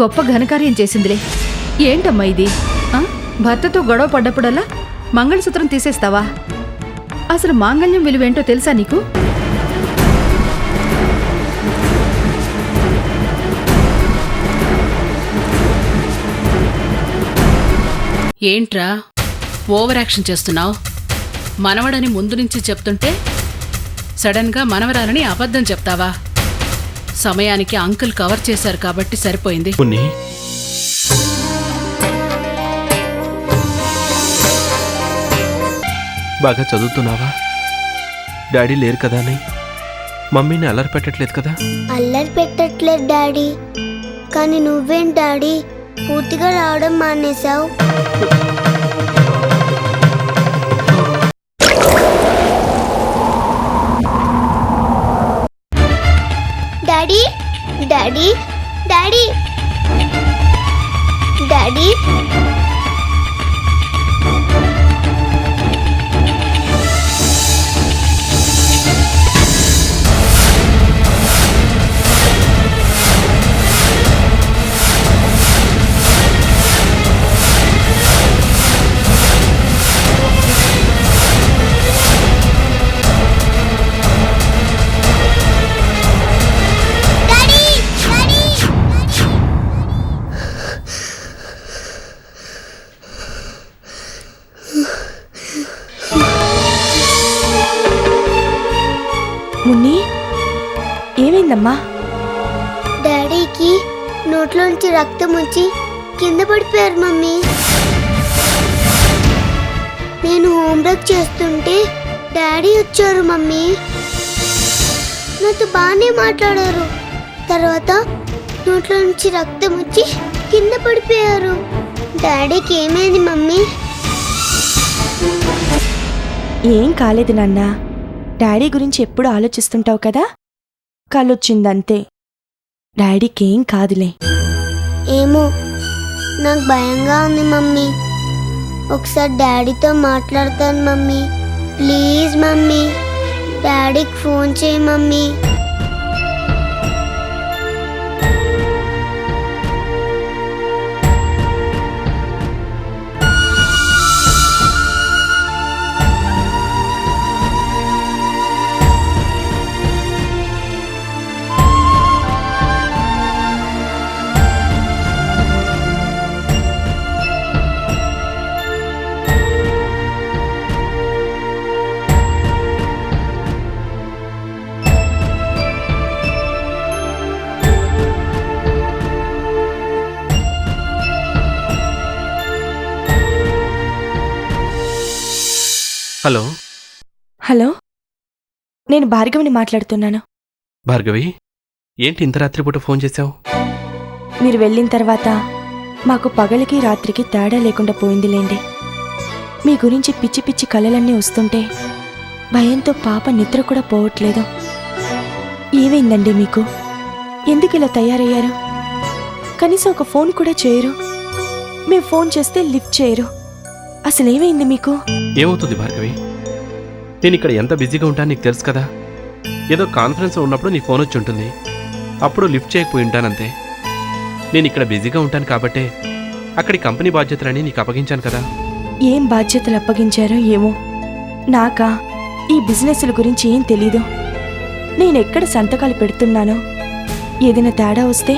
గొప్ప ఘనకార్యం చేసిందిలే. ఏంటమ్మా ఇది? భర్తతో గొడవ పడ్డప్పుడల్లా మంగళసూత్రం తీసేస్తావా? అసలు మాంగళ్యం విలువేంటో తెలుసా నీకు? ఏంట్రా ఓవర్ యాక్షన్ చేస్తున్నావు? మనవడని ముందు నుంచి చెప్తుంటే సడన్గా మనవరాలని అబద్ధం చెప్తావా? సమయానికి అంకుల్ కవర్ చేశారు కాబట్టి సరిపోయింది. బాగా చదువుతున్నావా? డాడీ లేరు కదా అని మమ్మీని అల్లరి పెట్టట్లేదు కదా? అల్లరి పెట్టట్లేదు డాడీ, కానీ నువ్వేం డాడీ పూర్తిగా రావడం మానేశావు? Daddy daddy daddy daddy Munni, ఏమైందమ్మా? డాడీకి నోట్లోంచి రక్తం వచ్చి కింద పడిపోయారు మమ్మీ. నేను హోంవర్క్ చేస్తుంటే డాడీ వచ్చారు మమ్మీ. నాతో బాగానే మాట్లాడారు. తర్వాత నోట్లోంచి రక్తం వచ్చి కింద పడిపోయారు. డాడీకి ఏమైంది మమ్మీ? ఏం కాలేదు నాన్న. డాడీ గురించి ఎప్పుడు ఆలోచిస్తుంటావు కదా, కళ్ళొచ్చిందంతే. డాడీకేం కాదులే. ఏమో, నాకు భయంగా ఉంది మమ్మీ. ఒకసారి డాడీతో మాట్లాడతాను మమ్మీ. ప్లీజ్ మమ్మీ, డాడీకి ఫోన్ చేయి మమ్మీ. హలో హలో, నేను భార్గవిని మాట్లాడుతున్నాను. భార్గవి, ఏంటి ఇంత రాత్రిపూట ఫోన్ చేశావు? మీరు వెళ్ళిన తర్వాత మాకు పగలికి రాత్రికి తేడా లేకుండా పోయిందిలేండి. మీ గురించి పిచ్చి పిచ్చి కలలన్నీ వస్తుంటే భయంతో పాప నిద్ర కూడా పోవట్లేదు. ఏమైందండి మీకు? ఎందుకు ఇలా తయారయ్యారు? కనీసం ఒక ఫోన్ కూడా చేయరు. మేము ఫోన్ చేస్తే లిఫ్ట్ చేయరు. అసలేమైంది మీకు? ఏమవుతుంది భార్గవి? నేను ఇక్కడ ఎంత బిజీగా ఉంటాను నీకు తెలుసు కదా. ఏదో కాన్ఫరెన్స్లో ఉన్నప్పుడు నీ ఫోన్ వచ్చి ఉంటుంది, అప్పుడు లిఫ్ట్ చేయకపోయి ఉంటానంతే. నేను ఇక్కడ బిజీగా ఉంటాను కాబట్టే అక్కడి కంపెనీ బాధ్యతలని నీకు అప్పగించాను కదా. ఏం బాధ్యతలు అప్పగించారో ఏమో. నాకా ఈ బిజినెస్ల గురించి ఏం తెలీదు. నేనెక్కడ సంతకాలు పెడుతున్నానో, ఏదైనా తేడా వస్తే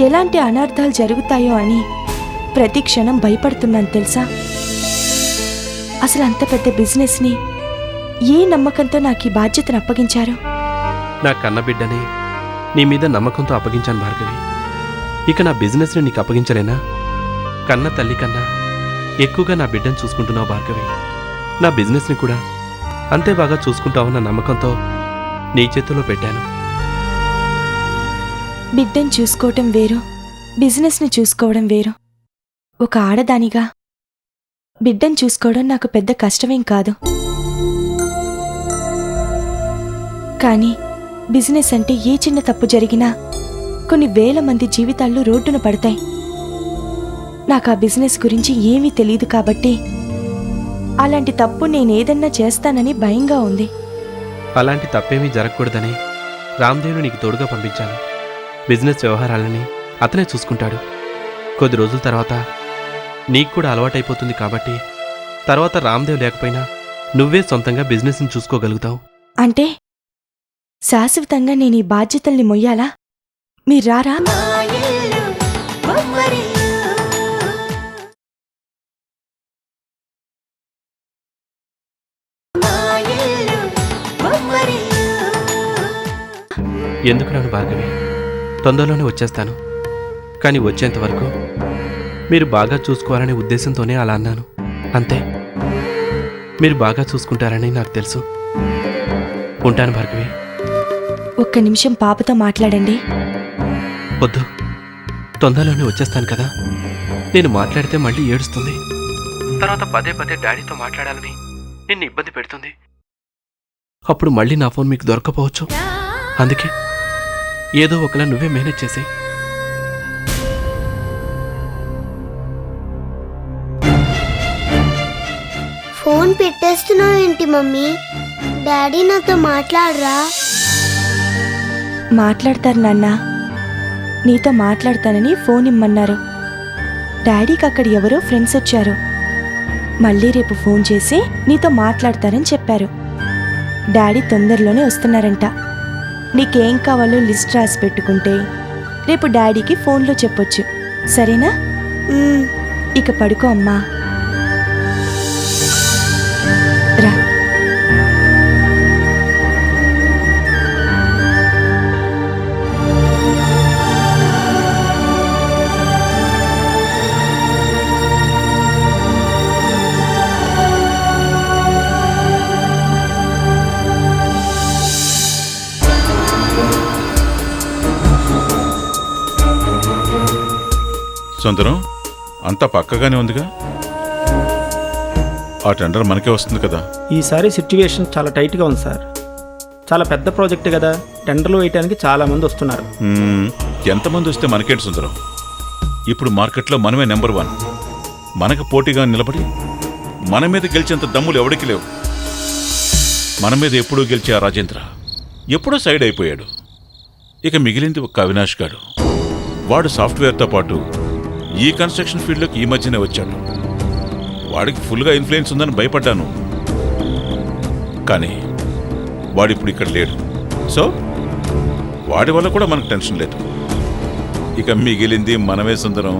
ఎలాంటి అనర్థాలు జరుగుతాయో అని ప్రతి క్షణం భయపడుతున్నాను తెలుసా. అసలు అంత పెద్ద బిజినెస్ని ఏ నమ్మకంతో నాకు ఈ బాధ్యతను అప్పగించారు? నా కన్న బిడ్డని నీ మీద నమ్మకంతో అప్పగించాను భార్గవి. ఇక నా బిజినెస్ని నీకు అప్పగించలేనా? కన్న తల్లి కన్నా ఎక్కువగా నా బిడ్డను చూసుకుంటున్నావు భార్గవి. నా బిజినెస్ని కూడా అంతే బాగా చూసుకుంటావన్న నమ్మకంతో నీ చేతుల్లో పెట్టాను. బిడ్డను చూసుకోవటం వేరు, బిజినెస్ని చూసుకోవడం వేరు. ఒక ఆడదానిగా బిడ్డను చూసుకోవడం నాకు పెద్ద కష్టమేం కాదు. కానీ బిజినెస్ అంటే ఏ చిన్న తప్పు జరిగినా కొన్ని వేల మంది జీవితాల్లో రోడ్డున పడతాయి. నాకు ఆ బిజినెస్ గురించి ఏమీ తెలియదు కాబట్టి అలాంటి తప్పు నేనేదన్నా చేస్తానని భయంగా ఉంది. అలాంటి తప్పేమీ జరగకూడదని రామ్దేవ్ను నీకు తోడుగా పంపించాను. బిజినెస్ వ్యవహారాలని అతనే చూసుకుంటాడు. కొద్ది రోజుల తర్వాత నీకు కూడా అలవాటైపోతుంది కాబట్టి తర్వాత రామ్దేవ్ లేకపోయినా నువ్వే సొంతంగా బిజినెస్ని చూసుకోగలుగుతావు. అంటే శాశ్వతంగా నేను ఈ బాధ్యతల్ని మొయ్యాలా? మీరు రారా? ఎందుకు రాను భార్గవి, తొందరలోనే వచ్చేస్తాను. కానీ వచ్చేంత వరకు మీరు బాగా చూసుకోవాలనే ఉద్దేశంతోనే అలా అన్నాను, అంతే. మీరు బాగా చూసుకుంటారని నాకు తెలుసు. ఉంటాను భార్గవి. ఒక్క నిమిషం పాపతో మాట్లాడండి. వద్దు, తొందరలోనే వచ్చేస్తాను కదా. నేను మాట్లాడితే మళ్ళీ ఏడుస్తుంది. తర్వాత పదే పదే డాడీతో మాట్లాడాలని నిన్ను ఇబ్బంది పెడుతుంది. అప్పుడు మళ్ళీ నా ఫోన్ మీకు దొరకపోవచ్చు. అందుకే ఏదో ఒకలా నువ్వే మేనేజ్ చేసి. ఫోన్ పెట్టేస్తున్నావు ఏంటి మమ్మీ? డాడీ నాతో మాట్లాడరా? మాట్లాడతారు నాన్న. నీతో మాట్లాడతానని ఫోన్ ఇమ్మన్నారు. డాడీకి అక్కడ ఎవరో ఫ్రెండ్స్ వచ్చారు. మళ్ళీ రేపు ఫోన్ చేసి నీతో మాట్లాడతారని చెప్పారు. డాడీ తొందరలోనే వస్తున్నారంట. నీకేం కావాలో లిస్ట్ రాసి పెట్టుకుంటే రేపు డాడీకి ఫోన్లో చెప్పొచ్చు. సరేనా? ఇక పడుకో అమ్మా. రా. సుందరం, అంతా పక్కగానే ఉందిగా? ఆ టెండర్ మనకే వస్తుంది కదా? ఈసారి సిట్యువేషన్ చాలా టైట్గా ఉంది సార్. చాలా పెద్ద ప్రాజెక్ట్ కదా, టెండర్లు వేయడానికి చాలా మంది వస్తున్నారు. ఎంతమంది వస్తే మనకేంటి సుందరం? ఇప్పుడు మార్కెట్లో మనమే నెంబర్ 1. మనకు పోటీగా నిలబడి మన మీద గెలిచేంత దమ్ములు ఎవడికి లేవు. మన మీద ఎప్పుడూ గెలిచే ఆ రాజేంద్ర ఎప్పుడో సైడ్ అయిపోయాడు. ఇక మిగిలింది ఒక అవినాష్ గాడు. వాడు సాఫ్ట్వేర్తో పాటు ఈ కన్స్ట్రక్షన్ ఫీల్డ్లోకి ఈ మధ్యనే వచ్చాడు. వాడికి ఫుల్గా ఇన్ఫ్లుయెన్స్ ఉందని భయపడ్డాను, కానీ వాడిప్పుడు ఇక్కడ లేడు. సో వాడి వల్ల కూడా మనకు టెన్షన్ లేదు. ఇక మిగిలింది మనమే సుందరం.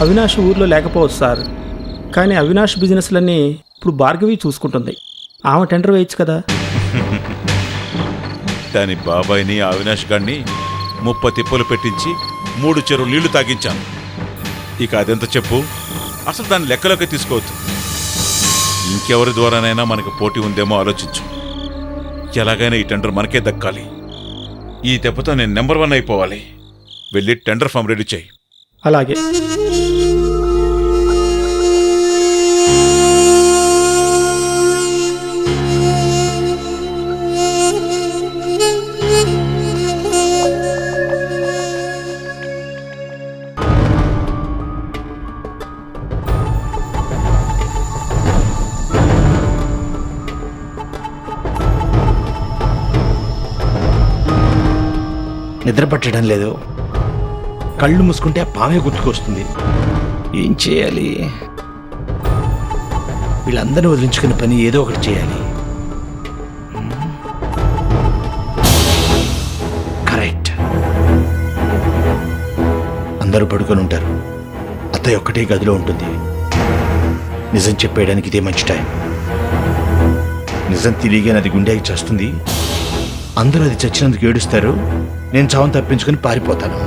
అవినాష్ ఊర్లో లేకపోవచ్చు సార్, కానీ అవినాష్ బిజినెస్లన్నీ ఇప్పుడు భార్గవి చూసుకుంటుంది. ఆమె టెండర్ వేయచ్చు కదా. దాని బాబాయిని అవినాష్ గారిని 30 తిప్పలు పెట్టించి 3 చెరువు నీళ్లు తాగించాను. ఇక అదెంత చెప్పు, అసలు దాన్ని లెక్కలోకి తీసుకోవద్దు. ఇంకెవరి ద్వారానైనా మనకు పోటీ ఉందేమో ఆలోచించు. ఎలాగైనా ఈ టెండర్ మనకే దక్కాలి. ఈ దెబ్బతో నేను నెంబర్ 1 అయిపోవాలి. వెళ్ళి టెండర్ ఫామ్ రెడీ చేయి. అలాగే. నిద్ర పట్టడం లేదు. కళ్ళు మూసుకుంటే ఆ పామే గుర్తుకొస్తుంది. ఏం చేయాలి? వీళ్ళందరినీ వదిలించుకునే పని ఏదో ఒకటి చేయాలి. కరెక్ట్. అందరూ పడుకొని ఉంటారు. అత్తయ్య ఒక్కటే గదిలో ఉంటుంది. నిజం చెప్పేయడానికి ఇదే మంచి టైం. నిజం తిరిగి అది గుండెకి చేస్తుంది. అందరూ అది చచ్చినందుకు ఏడుస్తారు. నేను చావును తప్పించుకొని పారిపోతాను.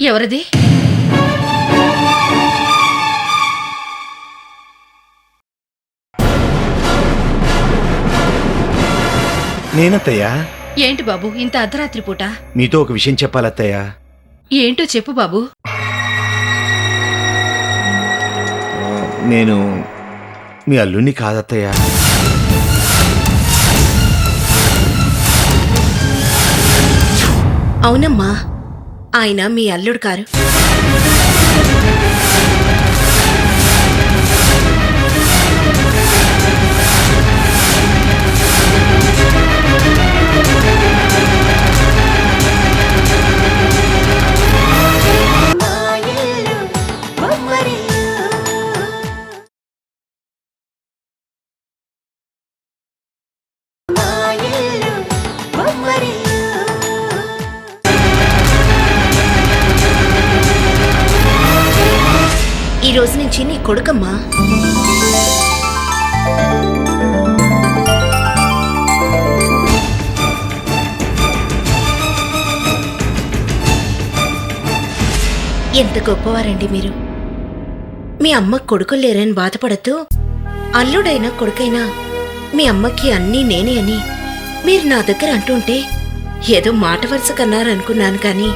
ఎవరిది? నేనత్తయ్యా. ఏంటి బాబు ఇంత అర్ధరాత్రి పూట? మీతో ఒక విషయం చెప్పాలి అత్తయ్య. ఏంటో చెప్పు బాబు. నేను మీ అల్లుణ్ణి కాదత్తయ్య. అవునమ్మా, ఆయన మీ అల్లుడు కారు. ఈ రోజు నుంచి నీ కొడుకమ్మా. ఎంత గొప్పవారండి మీరు. మీ అమ్మ కొడుకులు లేరని బాధపడుతూ అల్లుడైనా కొడుకైనా మీ అమ్మకి అన్నీ నేనే అని మీరు నా దగ్గర అంటుంటే ఏదో మాట వరుస కన్నారనుకున్నాను, కానీ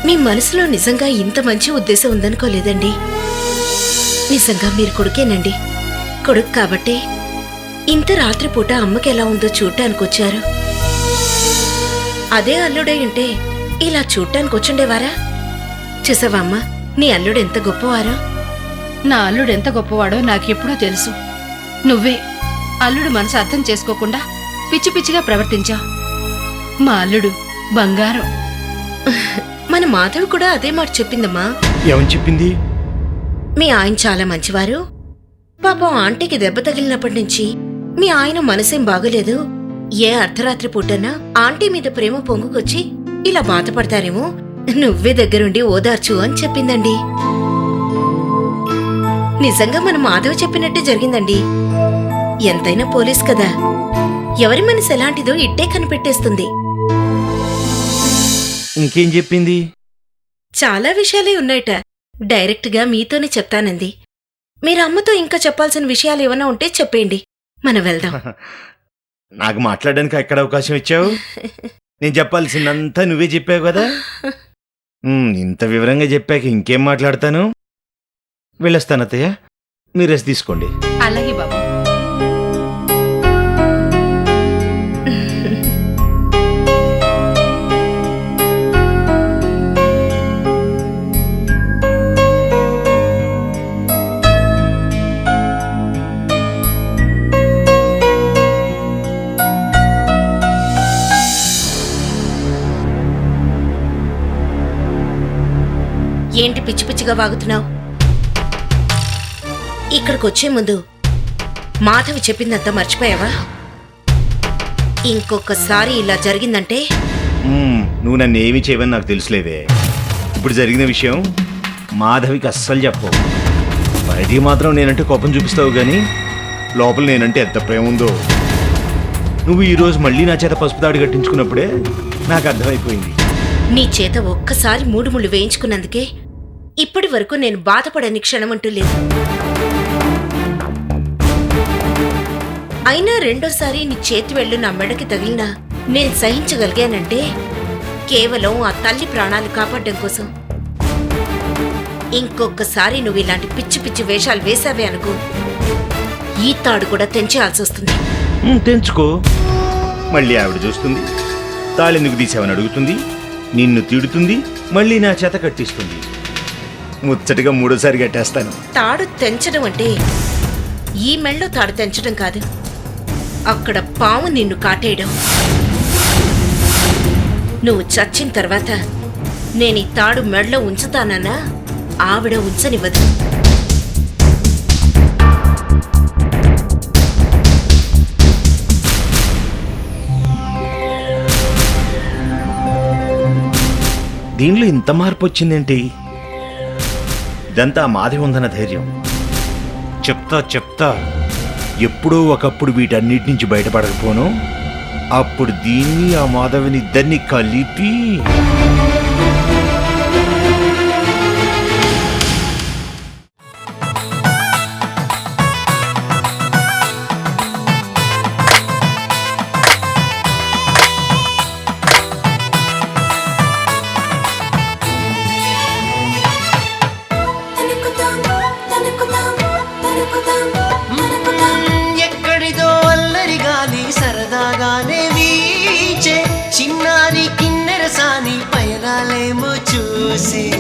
మీ మనసులో నిజంగా ఇంత మంచి ఉద్దేశం ఉందనుకోలేదండి. నిజంగా మీరు కొడుకేనండి. కొడుకు కాబట్టే ఇంత రాత్రిపూట అమ్మకి ఎలా ఉందో చూడ్డానికి వచ్చారు. అదే అల్లుడై ఉంటే ఇలా చూడ్డానికి వచ్చుండేవారా? చూసావా అమ్మ, నీ అల్లుడు ఎంత గొప్పవారో. నా అల్లుడు ఎంత గొప్పవాడో నాకెప్పుడో తెలుసు. నువ్వే అల్లుడు మనసు అర్థం చేసుకోకుండా పిచ్చి పిచ్చిగా ప్రవర్తించావు. మా అల్లుడు బంగారం. మన మాధవి కూడా అదే మాట చెప్పిందమ్మా. ఏమని చెప్పింది? మీ ఆయన చాలా మంచివారు. పాపం ఆంటీకి దెబ్బ తగిలినప్పటి నుంచి మీ ఆయన మనసేం బాగలేదు. ఏ అర్ధరాత్రి పూటనా ఆంటీ మీద ప్రేమ పొంగుకొచ్చి ఇలా బాధపడతారేమో, నువ్వే దగ్గరుండి ఓదార్చు అని చెప్పిందండి. నిజంగా మన మాధవి చెప్పినట్టే జరిగిందండి. ఎంతైనా పోలీస్ కదా, ఎవరి మనసు ఎలాంటిదో ఇట్టే కనిపెట్టేస్తుంది. ఇంకేం చెప్పింది? చాలా విషయాలే ఉన్నాయట. డైరెక్ట్ గా మీతోనే చెప్తానంది. మీరు అమ్మతో ఇంకా చెప్పాల్సిన విషయాలు ఏమైనా ఉంటే చెప్పేయండి, మనం వెళ్దాం. నాకు మాట్లాడడానికి ఎక్కడ అవకాశం ఇచ్చావు? నేను చెప్పాల్సిందంతా నువ్వే చెప్పావు కదా. ఇంత వివరంగా చెప్పాక ఇంకేం మాట్లాడతాను. వెళ్ళొస్తాను అత్తయ్య, మీరు రెస్ట్ తీసుకోండి. అలాగే బాబు. ఏంటి పిచ్చి పిచ్చిగా వాగుతున్నావు? ఇక్కడికొచ్చే ముందు మాధవి చెప్పిందంతా మర్చిపోయావా? ఇంకొకసారి ఇలా జరిగిందంటే నువ్వు నన్ను ఏమి చేయవని నాకు తెలుసులేవే. ఇప్పుడు జరిగిన విషయం మాధవికి అస్సలు చెప్పవు. బయటికి మాత్రం నేనంటే కోపం చూపిస్తావు, కానీ లోపల నేనంటే ఎంత ప్రేమ ఉందో. నువ్వు ఈరోజు మళ్ళీ నా చేత పసుపు తాడు కట్టించుకున్నప్పుడే నాకు అర్థమైపోయింది. నీ చేత ఒక్కసారి 3 ముళ్ళు వేయించుకున్నందుకే ఇప్పటి వరకు నేను బాధపడని క్షణమంటూ లేదు. అయినా రెండోసారి నీ చేతి వెళ్ళు నా మెడకి తగిలినా నేను సహించగలిగానంటే కేవలం ఆ తల్లి ప్రాణాలు కాపాడడం కోసం. ఇంకొకసారి నువ్వు ఇలాంటి పిచ్చి పిచ్చి వేషాలు వేసావే అనుకో, ఈ తాడు కూడా తెంచేయాల్సి వస్తుంది. తెంచుకో. మళ్ళీ ఆవిడ చూస్తుంది, తాళెందుకు తీసావని అడుగుతుంది, నిన్ను తిడుతుంది, మళ్ళీ నా చేత కట్టిస్తుంది. ముచ్చటగా 3సారి కట్టేస్తాను. తాడు తెంచడం అంటే ఈ మెళ్ళో తాడు తెంచడం కాదు, అక్కడ పాము నిన్ను కాటేయడం. నువ్వు చచ్చిన తర్వాత నేను ఈ తాడు మెళ్ళో ఉంచుతానన్నా ఆవిడ ఉంచనివ్వదు. దీనిలో ఇంత మార్పు వచ్చిందేంటి? ఇదంతా మాధవి ఉందన్న ధైర్యం. చెప్తా ఎప్పుడో ఒకప్పుడు వీటన్నిటి నుంచి బయటపడకపోను, అప్పుడు దీన్ని ఆ మాధవిని ఇద్దరిని కలిపి ఊర్వశి